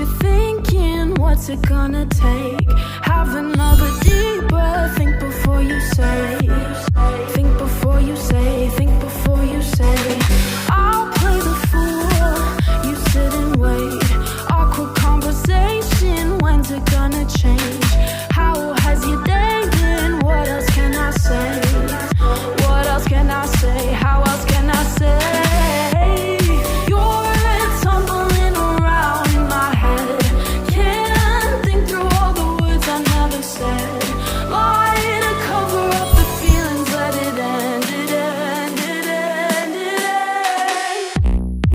you thinking, what's it gonna take? Have another deep breath, think before you say. Think before you say, think before you say. I'll play the fool, you sit and wait. Awkward conversation, when's it gonna change? How has your day been? What else can I say? What else can I say? How else can I say? You're tumbling around in my head. Can't think through all the words I never said. Lie to cover up the feelings, let it end, it end, it end, it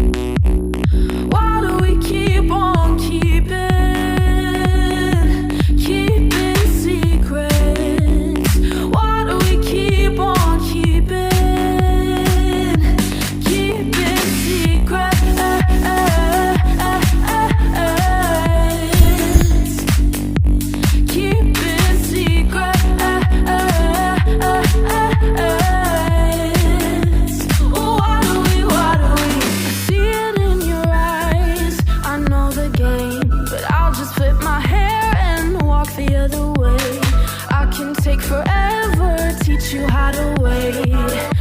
end. Why do we keep on keeping secrets? Why do we keep on keeping secrets? Keeping secrets. Why do we? I see it in your eyes, I know the game, but I'll just flip my hair and walk the other way. I can take forever, teach you how to wait.